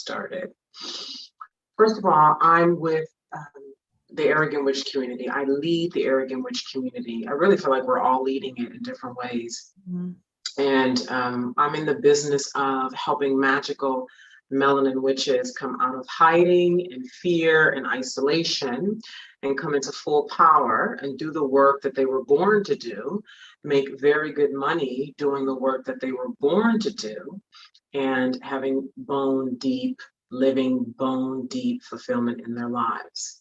Started. First of all, I'm with the Arrogant Witch community. I lead the Arrogant Witch community. I really feel like we're all leading it in different ways. Mm-hmm. And I'm in the business of helping magical melanin witches come out of hiding and fear and isolation and come into full power and do the work that they were born to do, make very good money doing the work that they were born to do, and having living bone deep fulfillment in their lives.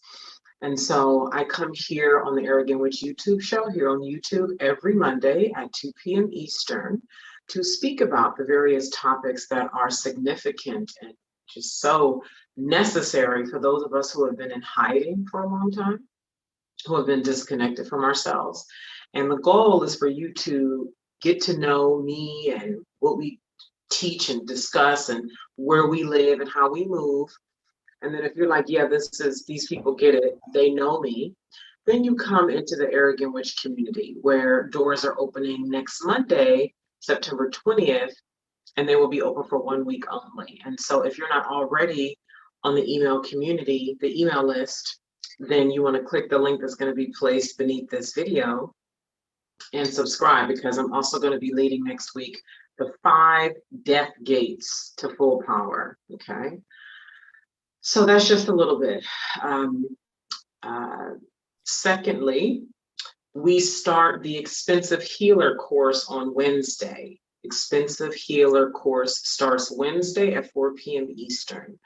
And so I come here on the Arrogant Witch YouTube show here on YouTube every Monday at 2 p.m. Eastern to speak about the various topics that are significant and just so necessary for those of us who have been in hiding for a long time, who have been disconnected from ourselves. And the goal is for you to get to know me and what we teach and discuss and where we live and how we move. And then if you're like, yeah, these people get it, they know me, then you come into the Arrogant Witch community where doors are opening next Monday, September 20th, and they will be open for 1 week only. And so if you're not already on the email community, the email list, then you want to click the link that's going to be placed beneath this video and subscribe, because I'm also going to be leading next week the 5 death gates to full power. Okay. So that's just a little bit. Secondly, we start the Expensive Healer course on Wednesday. Expensive Healer course starts Wednesday at 4 p.m. Eastern.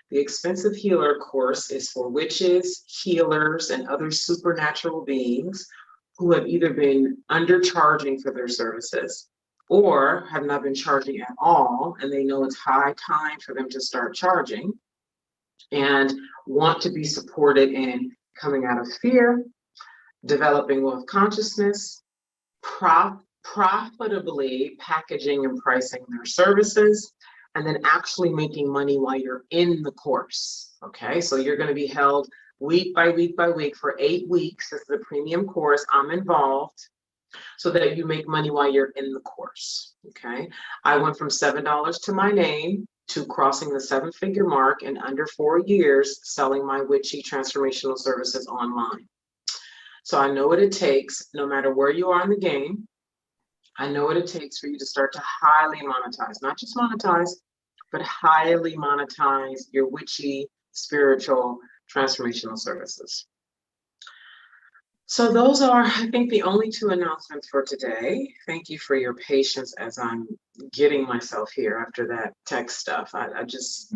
The Expensive Healer course is for witches, healers, and other supernatural beings who have either been undercharging for their services or have not been charging at all, and they know it's high time for them to start charging and want to be supported in coming out of fear, developing wealth consciousness, profitably packaging and pricing their services, and then actually making money while you're in the course. Okay, so you're going to be held week by week by week for 8 weeks. This is a premium course. I'm involved so that you make money while you're in the course. Okay, I went from $7 to my name to crossing the 7-figure mark in under 4 years selling my witchy transformational services online. So I know what it takes, no matter where you are in the game. I know what it takes for you to start to highly monetize, not just monetize, but highly monetize your witchy, spiritual, transformational services. So those are, I think, the only 2 announcements for today. Thank you for your patience as I'm getting myself here after that tech stuff. I just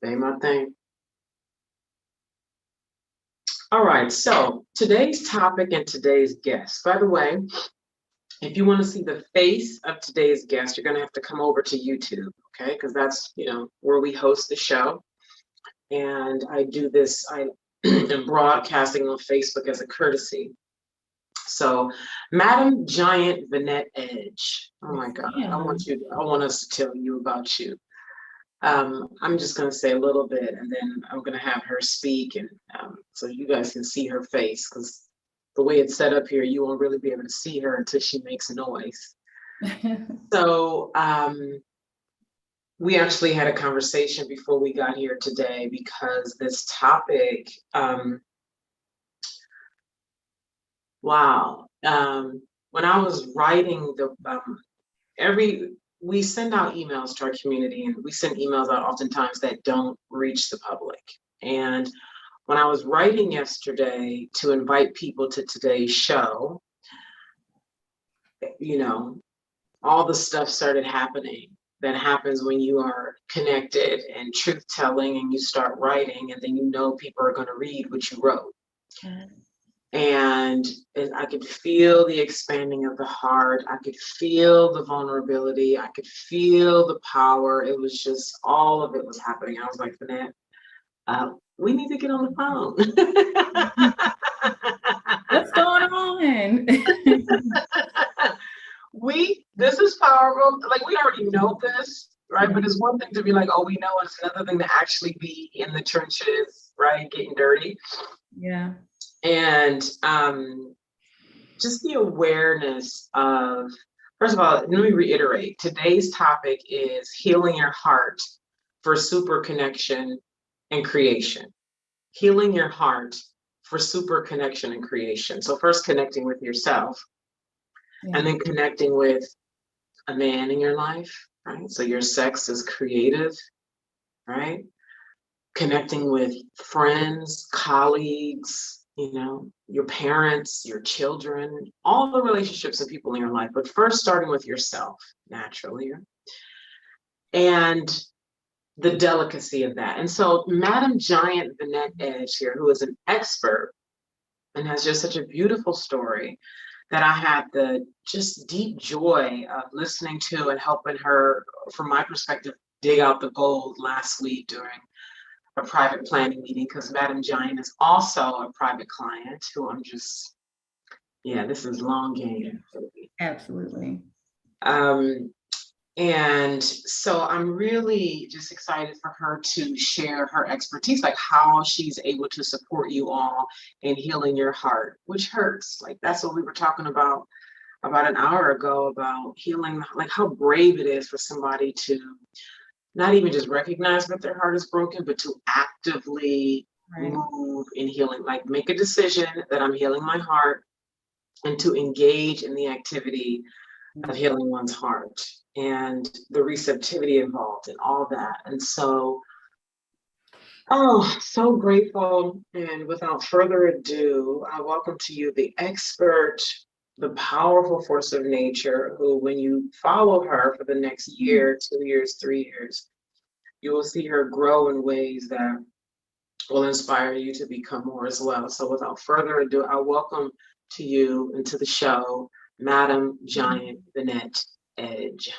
say my thing. All right, so today's topic and today's guest. By the way, if you want to see the face of today's guest, you're going to have to come over to YouTube, okay? Because that's, where we host the show. And I do this, I am broadcasting on Facebook as a courtesy. So, Madam Giant Vanette Edge. Oh my God, yeah. I want us to tell you about you. I'm just going to say a little bit, and then I'm going to have her speak, and so you guys can see her face, because the way it's set up here, you won't really be able to see her until she makes noise. So we actually had a conversation before we got here today, because this topic, wow. When I was writing we send out emails to our community, and we send emails out oftentimes that don't reach the public. And when I was writing yesterday to invite people to today's show, all the stuff started happening that happens when you are connected and truth-telling, and you start writing, and then people are going to read what you wrote. Okay. And I could feel the expanding of the heart. I could feel the vulnerability. I could feel the power. It was just, all of it was happening. I was like, Vanette, we need to get on the phone. What's going on? This is powerful. Like, we already know this, right? Mm-hmm. But it's one thing to be like, oh, we know. It's another thing to actually be in the trenches, right? Getting dirty. Yeah. And just the awareness of, first of all, let me reiterate, today's topic is healing your heart for super connection and creation. Healing your heart for super connection and creation. So first connecting with yourself, and then connecting with a man in your life, right? So your sex is creative, right? Connecting with friends, colleagues, your parents, your children, all the relationships and people in your life, but first starting with yourself, naturally. And the delicacy of that. And so Madam Giant Vanette Edge here, who is an expert and has just such a beautiful story that I had the just deep joy of listening to and helping her, from my perspective, dig out the gold last week during a private planning meeting, because Madam Giant is also a private client who I'm just, this is long game. Absolutely. And so I'm really just excited for her to share her expertise, like how she's able to support you all in healing your heart, which hurts. Like that's what we were talking about an hour ago, about healing, like how brave it is for somebody to not even just recognize that their heart is broken, but to actively move in healing, like make a decision that I'm healing my heart, and to engage in the activity of healing one's heart and the receptivity involved and all that. And so, so grateful. And without further ado, I welcome to you the expert, the powerful force of nature, who, when you follow her for the next year, 2 years, 3 years, you will see her grow in ways that will inspire you to become more as well. So without further ado, I welcome to you and to the show, Madam Giant Vanette Edge.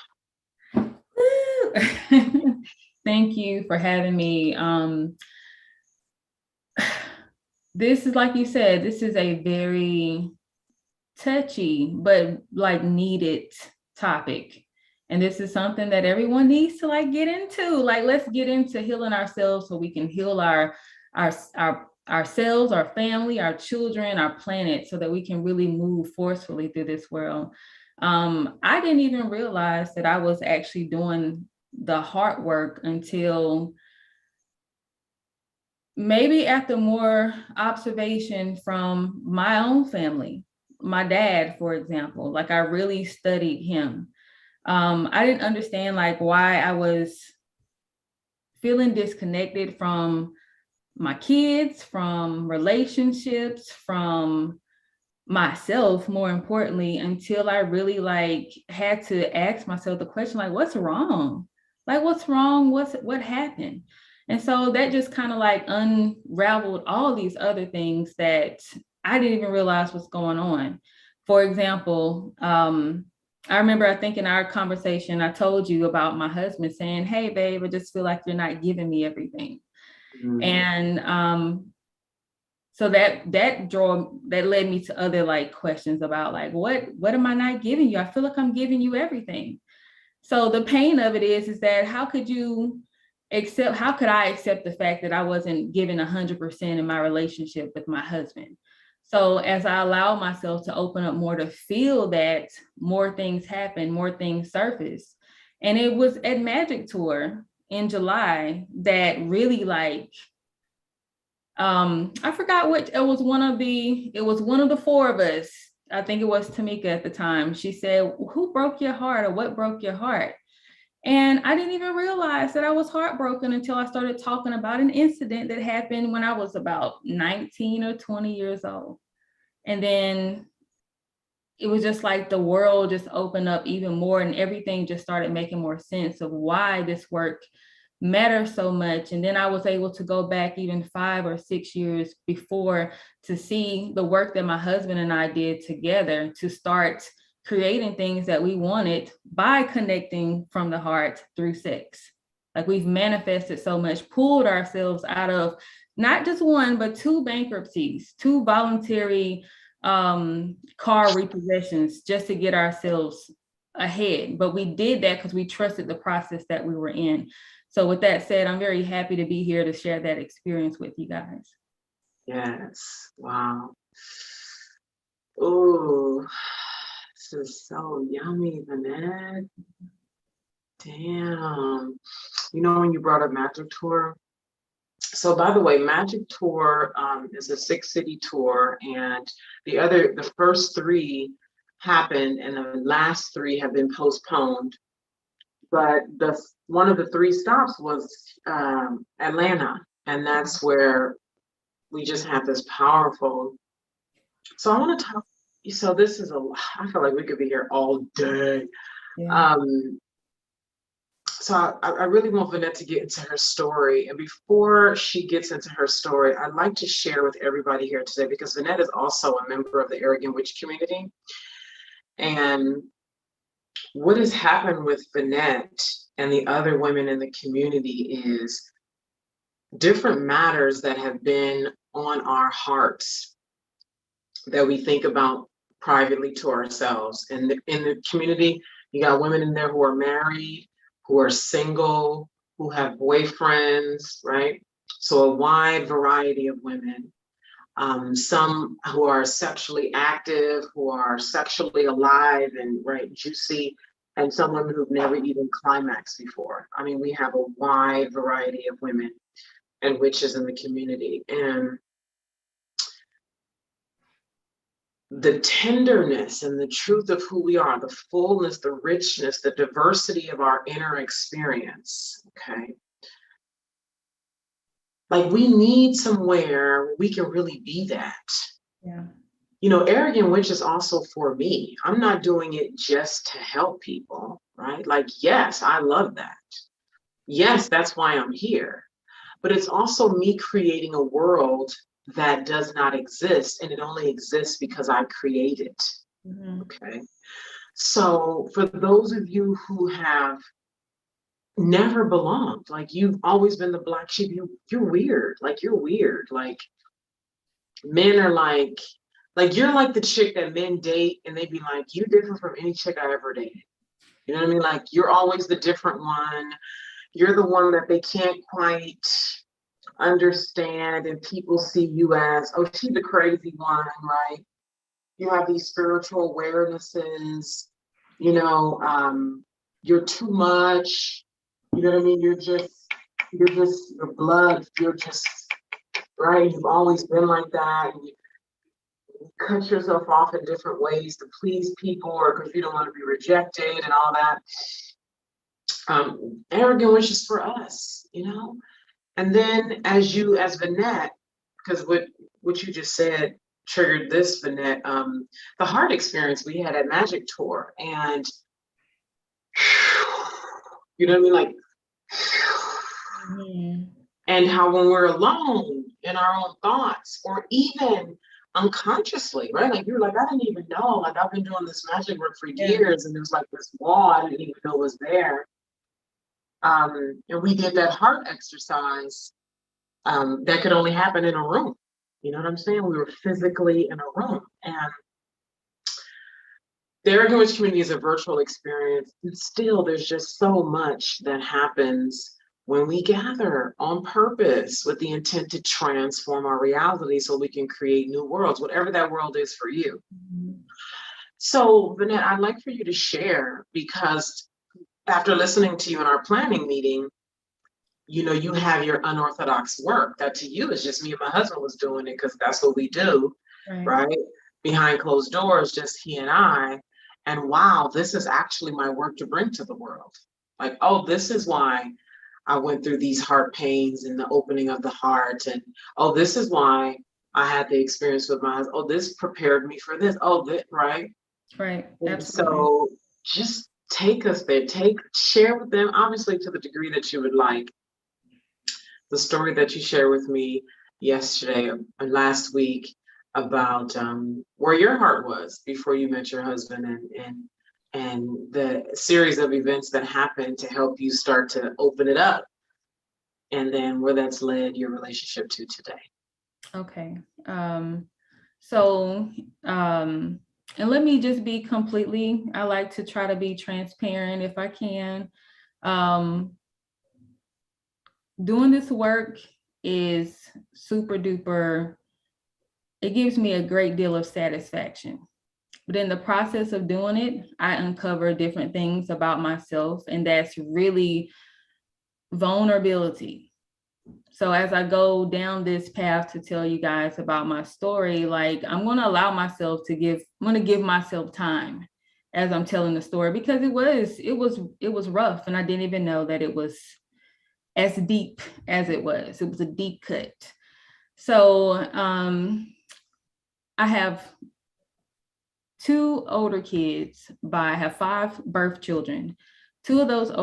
Thank you for having me. This is, like you said, this is a very touchy but like needed topic. And this is something that everyone needs to like get into. Like, let's get into healing ourselves so we can heal ourselves, our family, our children, our planet, so that we can really move forcefully through this world. I didn't even realize that I was actually doing the heart work until maybe after more observation from my own family. My dad, for example, like I really studied him. I didn't understand like why I was feeling disconnected from my kids, from relationships, from myself, more importantly, until I really like had to ask myself the question, like, what's wrong? Like, what's wrong? What happened? And so that just kind of like unraveled all these other things that I didn't even realize was going on. For example, I remember, I think in our conversation, I told you about my husband saying, "Hey, babe, I just feel like you're not giving me everything." Mm-hmm. And so that led me to other like questions about like, what am I not giving you? I feel like I'm giving you everything. So the pain of it is that how could I accept the fact that I wasn't giving 100% in my relationship with my husband? So as I allow myself to open up more to feel that, more things happen, more things surface. And it was at Magic Tour in July that really like, I forgot what, it was one of the four of us. I think it was Tamika at the time. She said, "Who broke your heart, or what broke your heart?" And I didn't even realize that I was heartbroken until I started talking about an incident that happened when I was about 19 or 20 years old. And then it was just like the world just opened up even more, and everything just started making more sense of why this work matters so much. And then I was able to go back even 5 or 6 years before to see the work that my husband and I did together to start creating things that we wanted by connecting from the heart through sex. Like, we've manifested so much, pulled ourselves out of not just one, but 2 bankruptcies, 2 voluntary car repossessions, just to get ourselves ahead. But we did that because we trusted the process that we were in. So with that said, I'm very happy to be here to share that experience with you guys. Yes. Wow. Ooh, this is so yummy, Vanette. Damn. You know, when you brought up Magic Tour, so by the way, Magic Tour is a 6-city tour, and the first 3 happened, and the last 3 have been postponed. But one of the 3 stops was Atlanta, and that's where we just had this powerful. So I want to talk. So this is I feel like we could be here all day. Yeah. So I really want Vanette to get into her story. And before she gets into her story, I'd like to share with everybody here today, because Vanette is also a member of the Arrogant Witch community. And what has happened with Vanette and the other women in the community is different matters that have been on our hearts that we think about privately to ourselves. And in the community, you got women in there who are married, who are single, who have boyfriends, right? So a wide variety of women. Some who are sexually active, who are sexually alive and right juicy, and some women who've never even climaxed before. I mean, we have a wide variety of women and witches in the community. And the tenderness and the truth of who we are, the fullness, the richness, the diversity of our inner experience, okay? Like, we need somewhere where we can really be that. Yeah. You know, Arrogant Witch is also for me. I'm not doing it just to help people, right? Like, yes, I love that. Yes, that's why I'm here. But it's also me creating a world that does not exist, and it only exists because I create it. Mm-hmm. Okay. So for those of you who have never belonged, like you've always been the black sheep, you're weird. Like, you're weird. Like, men are like you're like the chick that men date and they be like, you different from any chick I ever dated. You know what I mean? Like, you're always the different one. You're the one that they can't quite understand, and people see you as, oh, she's the crazy one, right? You have these spiritual awarenesses, you know, you're too much, you know what I mean? You're your blood, you're just, right? You've always been like that. And you cut yourself off in different ways to please people, or because you don't want to be rejected and all that. Arrogant wishes for us, you know? And then as Vanette, because what you just said triggered this, Vanette, the heart experience we had at Magic Tour. And you know what I mean? Like, Mm-hmm. and how when we're alone in our own thoughts, or even unconsciously, right? Like, you're like, I didn't even know, like, I've been doing this magic work for years, and there's like this wall I didn't even know was there. And we did that heart exercise that could only happen in a room. You know what I'm saying? We were physically in a room. And the Arrogant Witch community is a virtual experience. And still, there's just so much that happens when we gather on purpose with the intent to transform our reality so we can create new worlds, whatever that world is for you. Mm-hmm. So, Vanette, I'd like for you to share, because after listening to you in our planning meeting, you know, you have your unorthodox work that to you is just me and my husband was doing it because that's what we do, right? Behind closed doors, just he and I. And wow, this is actually my work to bring to the world. Like, oh, this is why I went through these heart pains and the opening of the heart. And oh, this is why I had the experience with my husband. Oh, this prepared me for this. Oh, that, right? Right. And Absolutely. so just take us there. Share with them, obviously, to the degree that you would like, the story that you shared with me yesterday, last week, about where your heart was before you met your husband, and the series of events that happened to help you start to open it up, and then where that's led your relationship to today. Okay. So, and let me just be completely, I like to try to be transparent if I can. Doing this work is super duper, it gives me a great deal of satisfaction. But in the process of doing it, I uncover different things about myself, and that's really vulnerability. So as I go down this path to tell you guys about my story, like I'm going to allow myself to give myself time as I'm telling the story, because it was rough, and I didn't even know that it was as deep as it was. It was a deep cut. So I have two older kids, I have 5 birth children. Two of my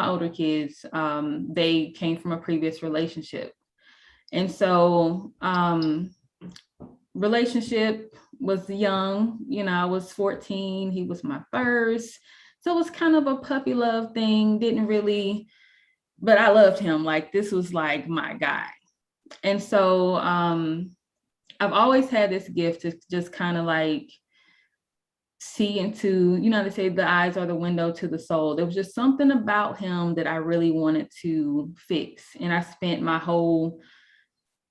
older kids, they came from a previous relationship. And so relationship was young, I was 14, he was my first. So it was kind of a puppy love thing, but I loved him. Like, this was like my guy. And so I've always had this gift to just kind of like see into, they say the eyes are the window to the soul. There was just something about him that I really wanted to fix. And I spent my whole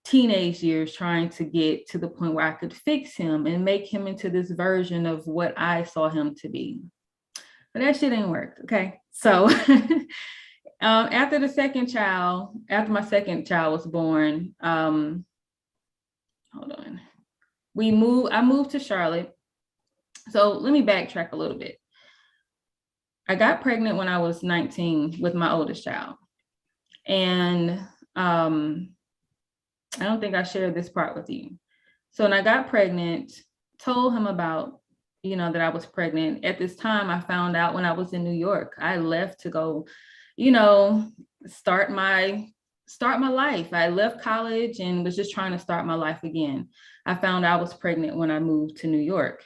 teenage years trying to get to the point where I could fix him and make him into this version of what I saw him to be. But that shit ain't worked. Okay. So after my second child was born, hold on. I moved to Charlotte. So let me backtrack a little bit. I got pregnant when I was 19 with my oldest child. And I don't think I shared this part with you. So when I got pregnant, told him about, that I was pregnant. At this time, I found out when I was in New York. I left to go, start my life. I left college and was just trying to start my life again. I found I was pregnant when I moved to New York.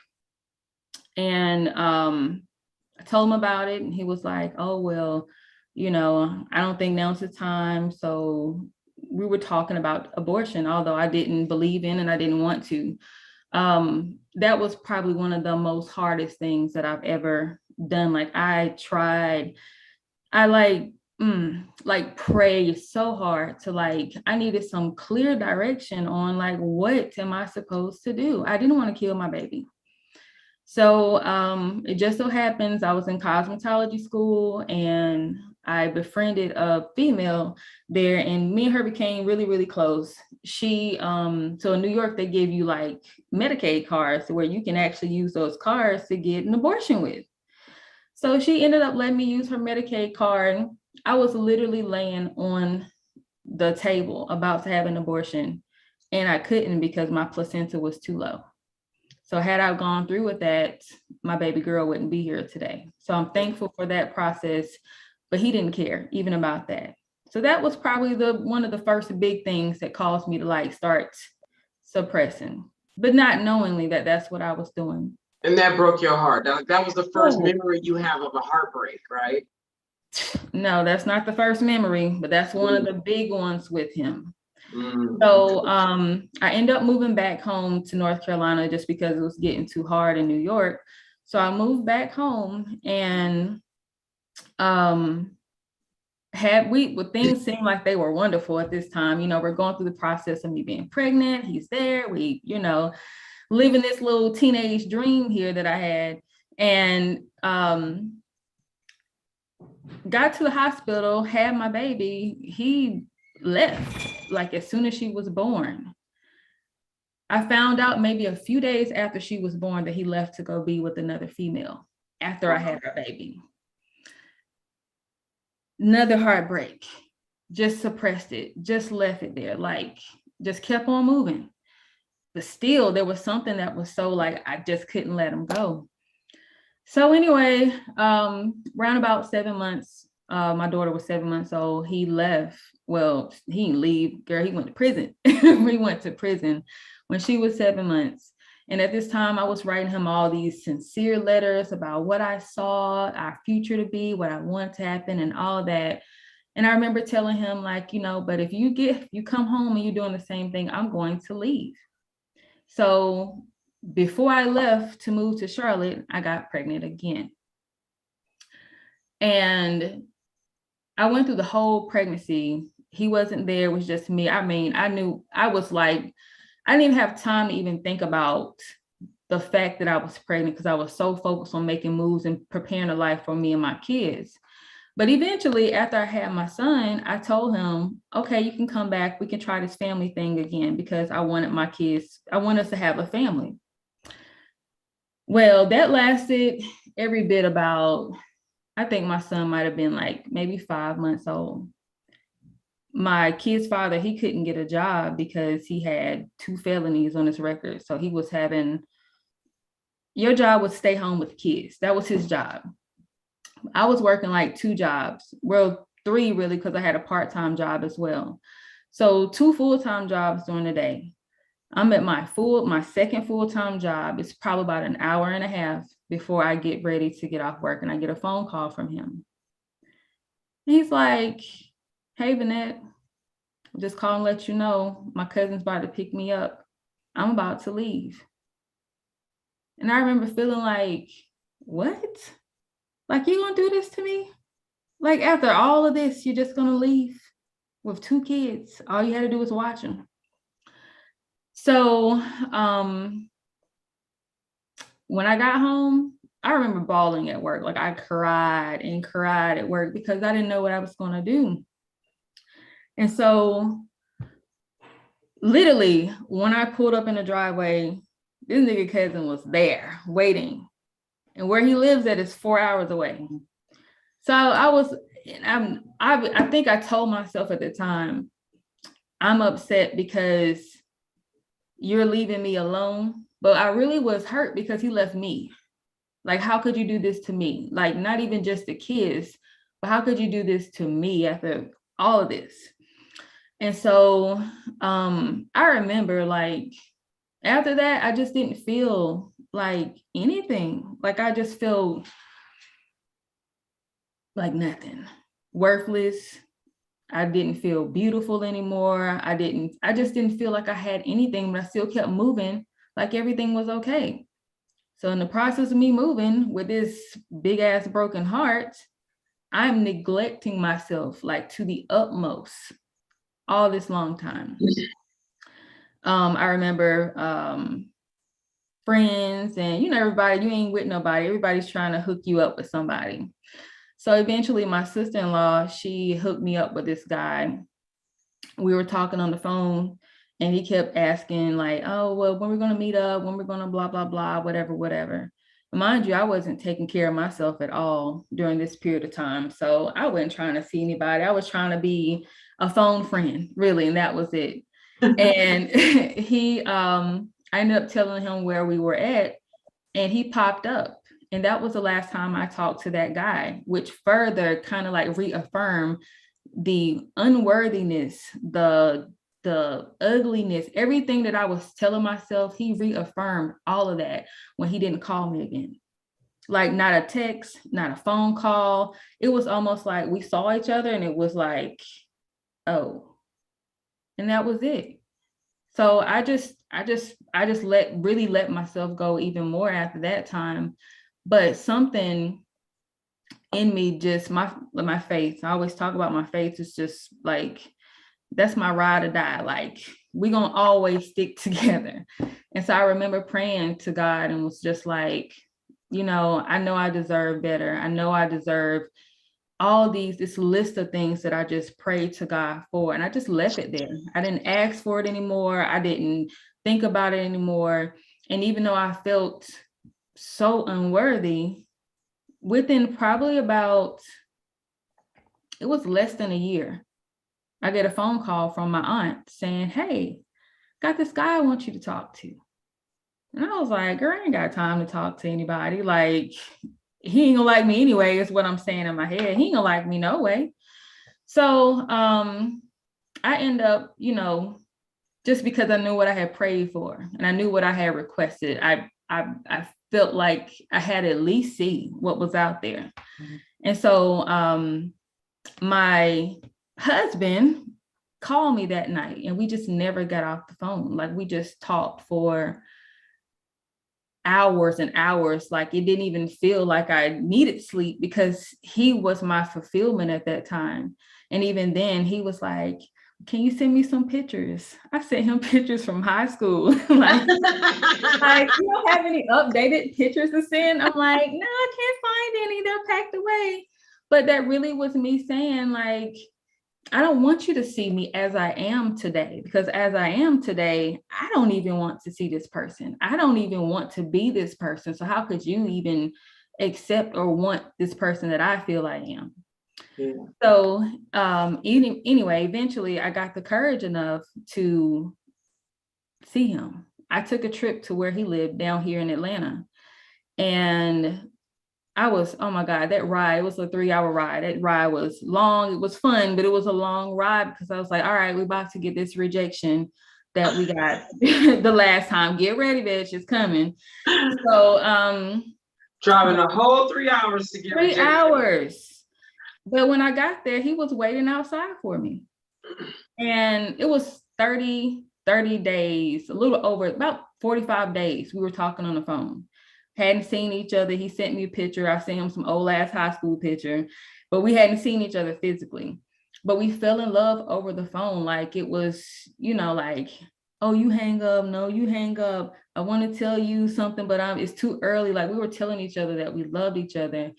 And I told him about it, and he was like, oh, well, I don't think now's the time. So we were talking about abortion, although I didn't believe in and I didn't want to. That was probably one of the most hardest things that I've ever done. Like, I tried, I pray so hard to I needed some clear direction on what am I supposed to do? I didn't want to kill my baby. So it just so happens I was in cosmetology school, and I befriended a female there, and me and her became really, really close. She, so in New York, they give you Medicaid cards where you can actually use those cards to get an abortion with. So she ended up letting me use her Medicaid card. I was literally laying on the table about to have an abortion, and I couldn't because my placenta was too low. So had I gone through with that, my baby girl wouldn't be here today. So I'm thankful for that process, but he didn't care even about that. So that was probably one of the first big things that caused me to start suppressing, but not knowingly that that's what I was doing. And that broke your heart. That was the first memory you have of a heartbreak, right? No, that's not the first memory, but that's one of the big ones with him. So I ended up moving back home to North Carolina just because it was getting too hard in New York. So I moved back home, and things seemed like they were wonderful at this time. We're going through the process of me being pregnant. He's there. We, living this little teenage dream here that I had, and got to the hospital, had my baby. He left as soon as she was born. I found out maybe a few days after she was born that he left to go be with another female after I had our baby. Another heartbreak. Just suppressed it, just left it there, just kept on moving. But still, there was something that was so I just couldn't let him go. So anyway, around about 7 months, my daughter was 7 months old, he left. Well, he didn't leave, girl, he went to prison. We went to prison when she was 7 months. And at this time, I was writing him all these sincere letters about what I saw our future to be, what I want to happen, and all that. And I remember telling him but if you come home and you're doing the same thing, I'm going to leave. So before I left to move to Charlotte, I got pregnant again. And I went through the whole pregnancy. He wasn't there. It was just me. I mean, I knew I was I didn't even have time to even think about the fact that I was pregnant because I was so focused on making moves and preparing a life for me and my kids. But eventually, after I had my son, I told him, okay, you can come back. We can try this family thing again because I wanted my kids, I want us to have a family. Well, that lasted every bit about, I think my son might have been like maybe 5 months old. My kid's father, he couldn't get a job because he had 2 felonies on his record. So he was having, your job was stay home with the kids. That was his job. I was working like 2 jobs. Well, 3 really, because I had a part-time job as well. So 2 full-time jobs during the day. I'm at my second full-time job. It's probably about an hour and a half before I get ready to get off work, and I get a phone call from him. He's like, hey, Vanette, just call and let you know my cousin's about to pick me up. I'm about to leave. And I remember feeling like, what? Like, you gonna do this to me? Like, after all of this, you're just gonna leave with 2 kids. All you had to do was watch them. So when I got home, I remember bawling at work. Like, I cried and cried at work because I didn't know what I was gonna do. And so literally, when I pulled up in the driveway, this nigga cousin was there waiting. And where he lives at is 4 hours away. So I think I told myself at the time, I'm upset because you're leaving me alone. But I really was hurt because he left me. Like, how could you do this to me? Like, not even just the kids, but how could you do this to me after all of this? And so I remember, like, after that, I just didn't feel like anything. Like, I just feel like nothing, worthless. I didn't feel beautiful anymore. I just didn't feel like I had anything, but I still kept moving like everything was okay. So in the process of me moving with this big ass broken heart, I'm neglecting myself like to the utmost all this long time. I remember friends and, you know, everybody, you ain't with nobody. Everybody's trying to hook you up with somebody. So eventually my sister-in-law, she hooked me up with this guy. We were talking on the phone and he kept asking like, oh, well, when we're going to meet up, when we're going to blah, blah, blah, whatever. Mind you, I wasn't taking care of myself at all during this period of time. So I wasn't trying to see anybody. I was trying to be a phone friend, really. And that was it. And I ended up telling him where we were at, and he popped up. And that was the last time I talked to that guy, which further kind of like reaffirmed the unworthiness, the ugliness, everything that I was telling myself. He reaffirmed all of that when he didn't call me again. Like, not a text, not a phone call. It was almost like we saw each other and it was like, oh, and that was it. So I just let myself go even more after that time. But something in me, just my faith, I always talk about my faith, is just like, that's my ride or die. Like, we're gonna always stick together. And so I remember praying to God and was just like, you know I deserve better. I know I deserve all this list of things that I just prayed to God for. And I just left it there. I didn't ask for it anymore. I didn't think about it anymore. And even though I felt so unworthy, within probably about, it was less than a year, I get a phone call from my aunt saying, hey, got this guy I want you to talk to. And I was like, girl, I ain't got time to talk to anybody. Like, he ain't gonna like me anyway, is what I'm saying in my head. He ain't gonna like me no way. So I end up, just because I knew what I had prayed for and I knew what I had requested, I felt like I had to at least see what was out there. Mm-hmm. And so my husband called me that night and we just never got off the phone. Like, we just talked for hours and hours. Like, it didn't even feel like I needed sleep because he was my fulfillment at that time. And even then he was like, can you send me some pictures? I sent him pictures from high school. like, you don't have any updated pictures to send? I'm like, no, I can't find any. They're packed away. But that really was me saying, like, I don't want you to see me as I am today, because as I am today, I don't even want to see this person. I don't even want to be this person. So how could you even accept or want this person that I feel I am? Yeah. So anyway, eventually I got the courage enough to see him. I took a trip to where he lived down here in Atlanta. And I was, oh my God, that ride, it was a 3-hour ride. That ride was long. It was fun, but it was a long ride because I was like, all right, we're about to get this rejection that we got the last time. Get ready, bitch, it's coming. So driving a whole 3 hours to get 3 rejected. hours. But when I got there, he was waiting outside for me. And it was 30 days, a little over, about 45 days. We were talking on the phone. Hadn't seen each other. He sent me a picture. I sent him some old ass high school picture, but we hadn't seen each other physically. But we fell in love over the phone. Like it was, like, oh, you hang up. No, you hang up. I want to tell you something, but it's too early. Like we were telling each other that we loved each other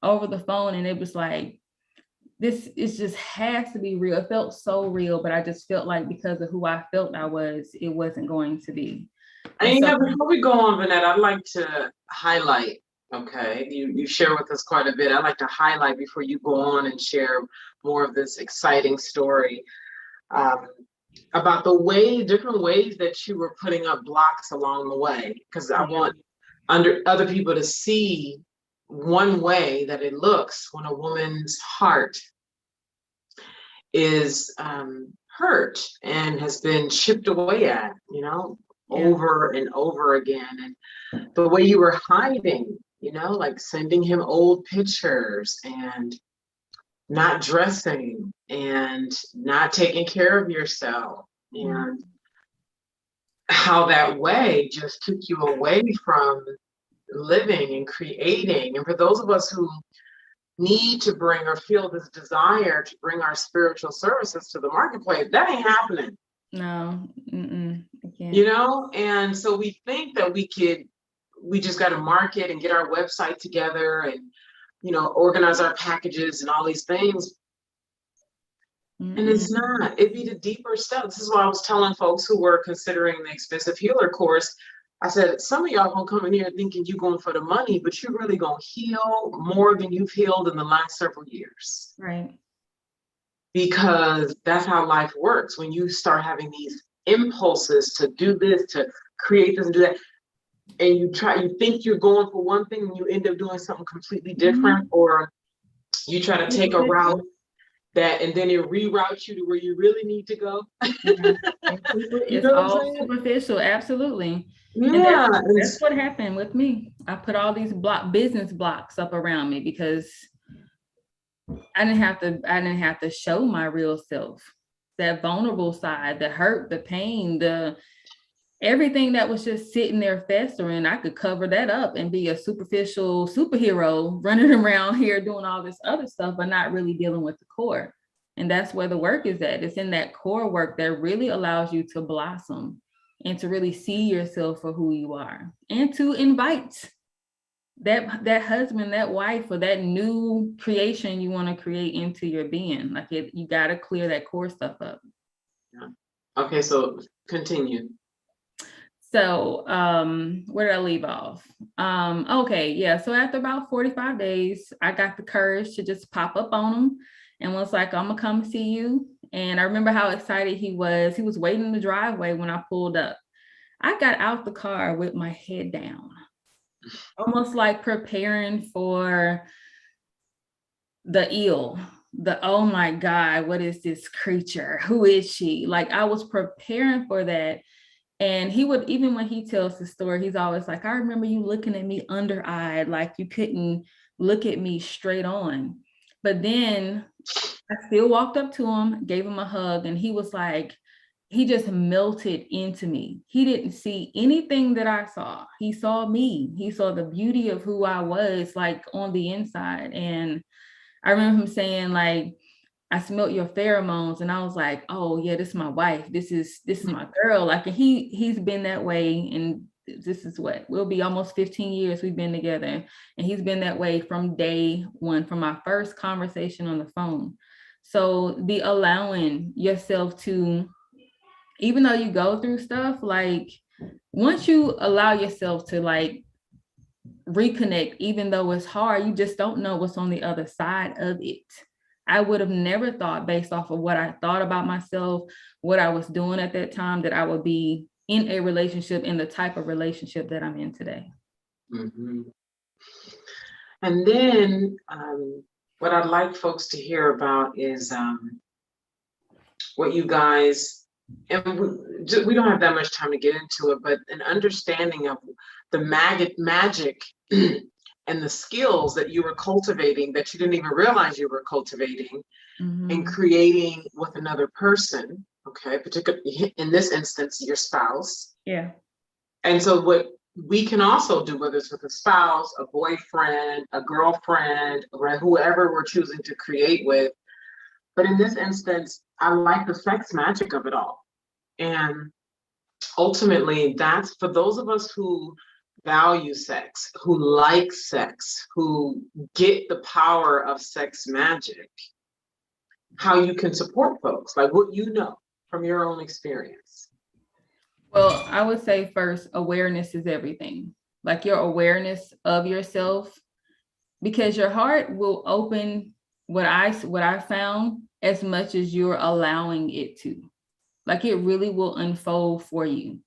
over the phone. And it was like, this is just has to be real. It felt so real, but I just felt like because of who I felt I was, it wasn't going to be. And before we go on, Vanette, I'd like to highlight, okay, you share with us quite a bit. I'd like to highlight before you go on and share more of this exciting story about the different ways that you were putting up blocks along the way, because I want other people to see one way that it looks when a woman's heart is hurt and has been chipped away at, over and over again. And the way you were hiding, like sending him old pictures and not dressing and not taking care of yourself, and how that way just took you away from living and creating. And for those of us who need to bring or feel this desire to bring our spiritual services to the marketplace, that ain't happening. No, I can't. And so we think that we just got to market and get our website together and, organize our packages and all these things. And it's not. It'd be the deeper stuff. This is why I was telling folks who were considering the Expensive Healer course, I said, some of y'all gonna come in here thinking you're going for the money, but you're really gonna heal more than you've healed in the last several years. Right. Because that's how life works. When you start having these impulses to do this, to create this and do that, and you think you're going for one thing and you end up doing something completely different, or you try to take a route and then it reroutes you to where you really need to go. It's all superficial, absolutely. Yeah, and that's what happened with me. I put all these business blocks up around me because I didn't have to show my real self, that vulnerable side, the hurt, the pain, the everything that was just sitting there festering. I could cover that up and be a superficial superhero running around here doing all this other stuff, but not really dealing with the core. And that's where the work is at. It's in that core work that really allows you to blossom and to really see yourself for who you are, and to invite that husband, that wife, or that new creation you want to create into your being. Like you got to clear that core stuff up. Yeah. Okay, so continue. So where did I leave off? Okay, yeah. So after about 45 days, I got the courage to just pop up on him and was like, I'm gonna come see you. And I remember how excited he was. He was waiting in the driveway when I pulled up. I got out the car with my head down, almost like preparing for the ill. Oh my God, what is this creature? Who is she? Like I was preparing for that. And he would, even when he tells the story, he's always like, I remember you looking at me under-eyed, like you couldn't look at me straight on. But then I still walked up to him, gave him a hug, and he was like, he just melted into me. He didn't see anything that I saw. He saw me. He saw the beauty of who I was, like on the inside. And I remember him saying, like, I smelled your pheromones. And I was like, oh yeah, this is my wife. This is my girl. Like, and he's been that way. And this is what will be almost 15 years we've been together. And he's been that way from day one, from my first conversation on the phone. So the allowing yourself to, even though you go through stuff, like once you allow yourself to like reconnect, even though it's hard, you just don't know what's on the other side of it. I would have never thought, based off of what I thought about myself, what I was doing at that time, that I would be in a relationship, in the type of relationship that I'm in today. Mm-hmm. And then what I'd like folks to hear about is what you guys, and we don't have that much time to get into it, but an understanding of the magic and the skills that you were cultivating that you didn't even realize you were cultivating, and creating with another person, okay, particularly in this instance, your spouse. Yeah. And so what we can also do, whether it's with a spouse, a boyfriend, a girlfriend, or whoever we're choosing to create with, but in this instance, I like the sex magic of it all. And ultimately, that's for those of us who value sex, who like sex, who get the power of sex magic, how you can support folks, like what you know from your own experience. Well, I would say first, awareness is everything. Like your awareness of yourself, because your heart will open, what I found, as much as you're allowing it to. Like it really will unfold for you.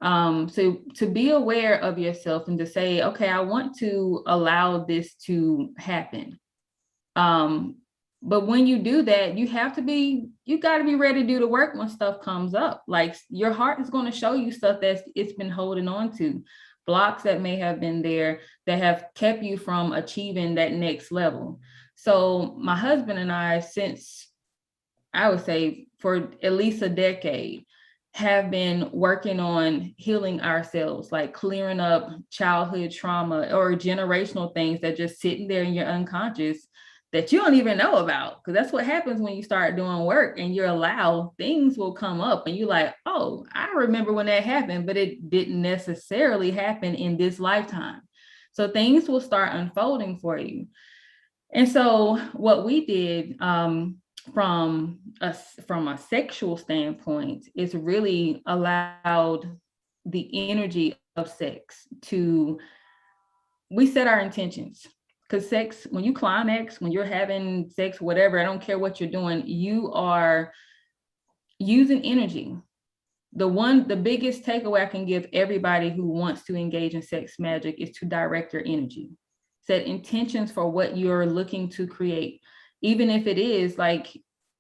So to be aware of yourself and to say, okay, I want to allow this to happen. But when you do that, you got to be ready to do the work when stuff comes up. Like your heart is going to show you stuff that it's been holding on to, blocks that may have been there that have kept you from achieving that next level. So my husband and I, since I would say for at least a decade, have been working on healing ourselves, like clearing up childhood trauma or generational things that just sitting there in your unconscious that you don't even know about. Because that's what happens when you start doing work and you're allowed, things will come up and you're like, oh, I remember when that happened, but it didn't necessarily happen in this lifetime. So things will start unfolding for you. And so what we did from a sexual standpoint is really allowed the energy of sex to, we set our intentions. Because sex, when you climax, when you're having sex, whatever, I don't care what you're doing, you are using energy. The biggest takeaway I can give everybody who wants to engage in sex magic is to direct your energy. Set intentions for what you're looking to create. Even if it is like,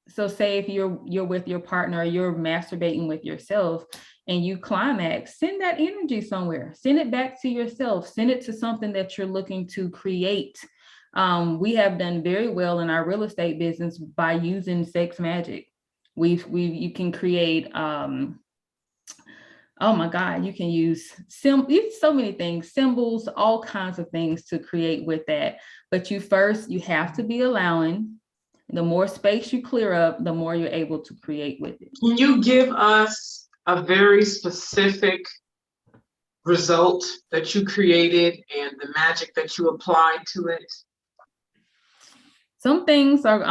so say if you're with your partner, or you're masturbating with yourself and you climax, send that energy somewhere. Send it back to yourself. Send it to something that you're looking to create. We have done very well in our real estate business by using sex magic. You can create, oh my God, you can use so many things, symbols, all kinds of things to create with that. But you have to be allowing. The more space you clear up, the more you're able to create with it. Can you give us a very specific result that you created and the magic that you applied to it? Some things are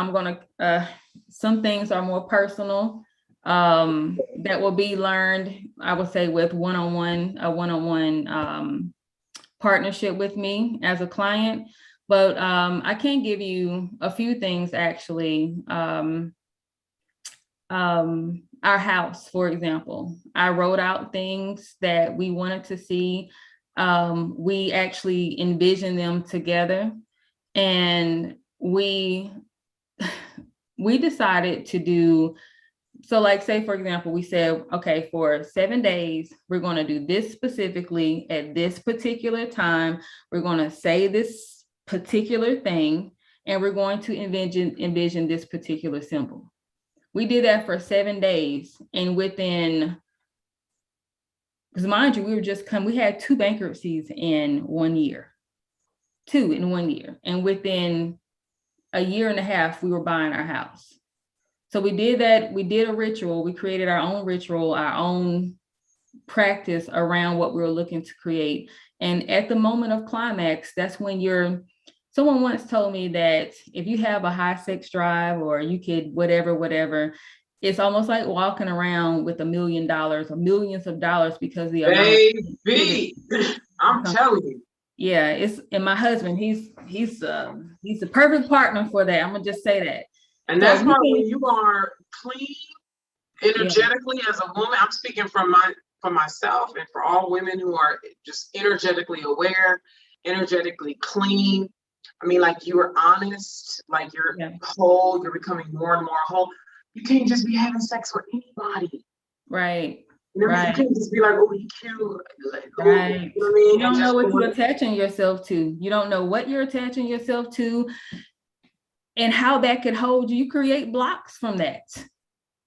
more personal. That will be learned, I would say, with a one-on-one partnership with me as a client. But I can give you a few things, actually. Our house, for example, I wrote out things that we wanted to see. We actually envisioned them together, and we decided to do. So like, say, for example, we said, okay, for 7 days, we're going to do this specifically at this particular time. We're going to say this particular thing, and we're going to envision this particular symbol. We did that for 7 days. And within, because mind you, we had 2 bankruptcies in 1 year, 2 in 1 year. And within a year and a half, we were buying our house. So we did that. We did a ritual. We created our own ritual, our own practice around what we were looking to create. And at the moment of climax, that's when someone once told me that if you have a high sex drive, or you could whatever, it's almost like walking around with $1 million or millions of dollars, because the amount baby, I'm telling you. Yeah, and my husband, he's the perfect partner for that. I'm gonna just say that. And that's why when you are clean energetically, as a woman, I'm speaking for myself and for all women who are just energetically aware, energetically clean. I mean, like, you're honest, like you're whole, you're becoming more and more whole. You can't just be having sex with anybody. Right. You know, you can't just be like, oh, he cute. Like, oh, right. You know what I mean? You don't know what you're attaching yourself to. You don't know what you're attaching yourself to and how that could hold you. You create blocks from that.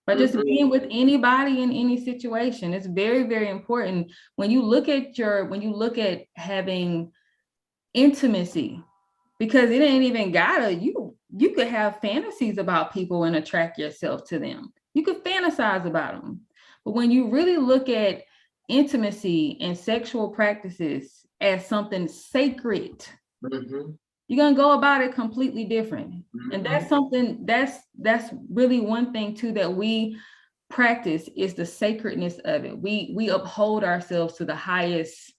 But just being with anybody in any situation, it's very, very important. When you look at having intimacy, because it ain't even gotta, you could have fantasies about people and attract yourself to them. You could fantasize about them. But when you really look at intimacy and sexual practices as something sacred, you're going to go about it completely different. And that's something that's really one thing too that we practice, is the sacredness of it. We uphold ourselves to the highest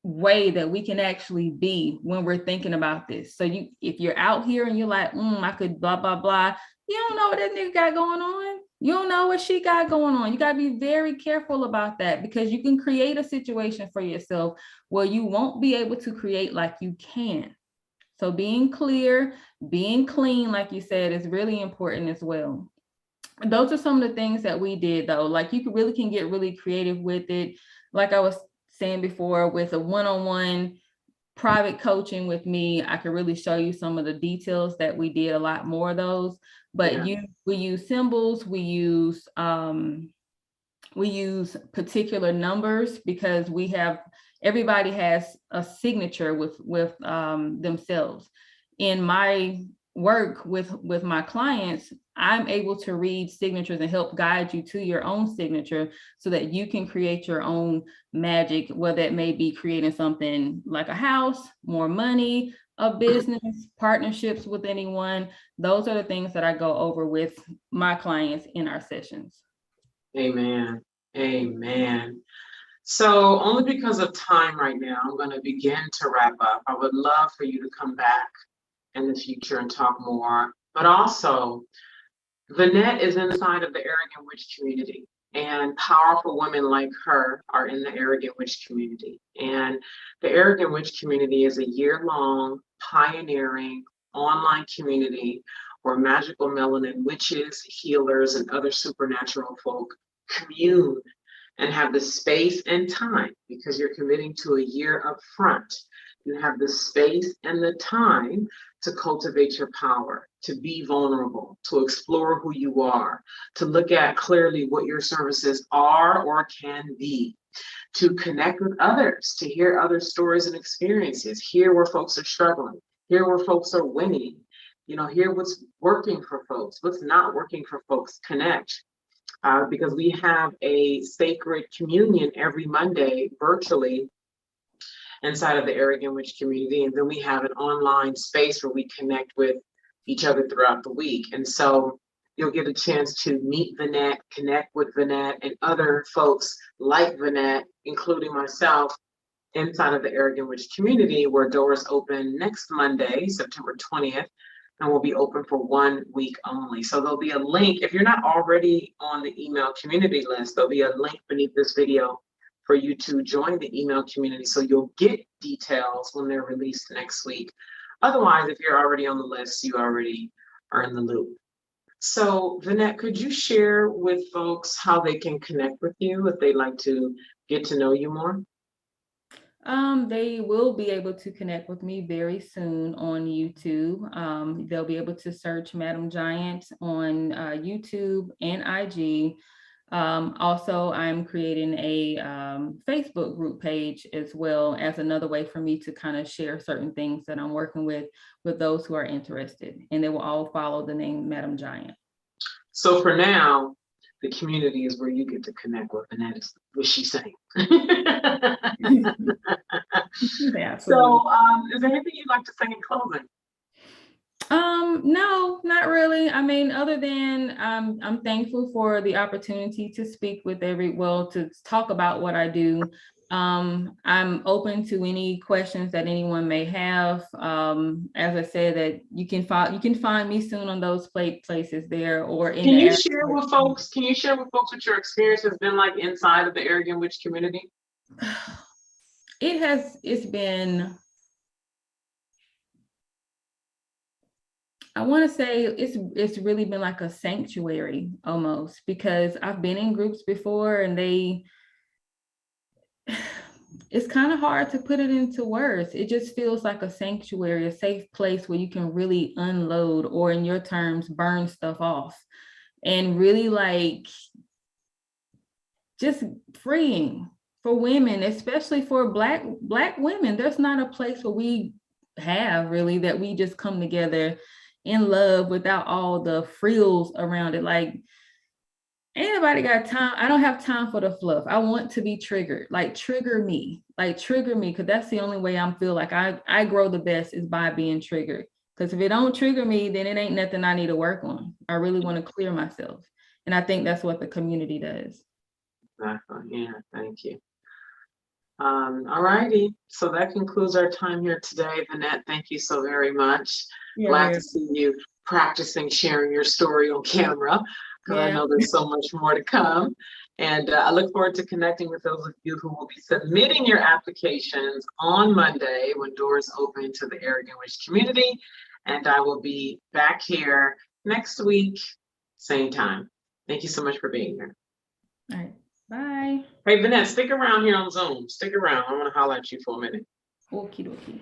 way that we can actually be when we're thinking about this. So if you're out here and you're like, I could blah, blah, blah, you don't know what that nigga got going on. You don't know what she got going on. You got to be very careful about that, because you can create a situation for yourself where you won't be able to create like you can. So being clear, being clean, like you said, is really important as well. Those are some of the things that we did, though. Like, you really can get really creative with it. Like I was saying before, with a one-on-one private coaching with me, I could really show you some of the details that we did, a lot more of those. But we use symbols, we use particular numbers, because everybody has a signature with themselves. In my work with my clients, I'm able to read signatures and help guide you to your own signature, so that you can create your own magic, whether it may be creating something like a house, more money, a business, partnerships with anyone. Those are the things that I go over with my clients in our sessions. Amen. Amen. So, only because of time right now, I'm going to begin to wrap up. I would love for you to come back in the future and talk more. But also, Vanette is inside of the Arrogant Witch community, and powerful women like her are in the Arrogant Witch community. And the Arrogant Witch community is a year-long, pioneering online community where magical melanin witches, healers, and other supernatural folk commune and have the space and time, because you're committing to a year up front. You have the space and the time to cultivate your power, to be vulnerable, to explore who you are, to look at clearly what your services are or can be, to connect with others, to hear other stories and experiences, hear where folks are struggling, hear where folks are winning, hear what's working for folks, what's not working for folks, connect. Because we have a sacred communion every Monday virtually inside of the Arrogant Witch community. And then we have an online space where we connect with each other throughout the week. And so you'll get a chance to meet Vanette, connect with Vanette and other folks like Vanette, including myself, inside of the Arrogant Witch community, where doors open next Monday, September 20th. And will be open for 1 week only. So there'll be a link. If you're not already on the email community list, there'll be a link beneath this video for you to join the email community, so you'll get details when they're released next week. Otherwise, if you're already on the list, you already are in the loop. So Vanette, could you share with folks how they can connect with you if they'd like to get to know you more? They will be able to connect with me very soon on YouTube. They'll be able to search Madam Giant on YouTube and IG. Also, I'm creating a Facebook group page as well, as another way for me to kind of share certain things that I'm working with those who are interested. And they will all follow the name Madam Giant. So for now, the community is where you get to connect with Annette, is what she's saying. Yeah, So is there anything you'd like to say in closing? No, not really. I mean, other than I'm thankful for the opportunity to speak with to talk about what I do. I'm open to any questions that anyone may have. As I said, that you can find me soon on those places there or in Can the you area. share with folks? Can you share with folks what your experience has been like inside of the Arrogant Witch community? It's been, I want to say it's really been like a sanctuary almost, because I've been in groups before and it's kind of hard to put it into words. It just feels like a sanctuary, a safe place where you can really unload, or in your terms, burn stuff off, and really like just freeing for women, especially for black women. There's not a place where we have really that we just come together in love without all the frills around it. Like, ain't nobody got time. I don't have time for the fluff. I want to be triggered. Like trigger me, because that's the only way I feel like I grow the best, is by being triggered. Because if it don't trigger me, then it ain't nothing I need to work on. I really want to clear myself. And I think that's what the community does. Exactly. Yeah, thank you. All righty. So that concludes our time here today. Annette, thank you so very much. Glad to see you practicing sharing your story on camera, because I know there's so much more to come. And I look forward to connecting with those of you who will be submitting your applications on Monday when doors open to the Arrogant Witch community. And I will be back here next week, same time. Thank you so much for being here. All right. Bye. Hey, Vanessa, stick around here on Zoom. Stick around. I want to holler at you for a minute. Okie dokie.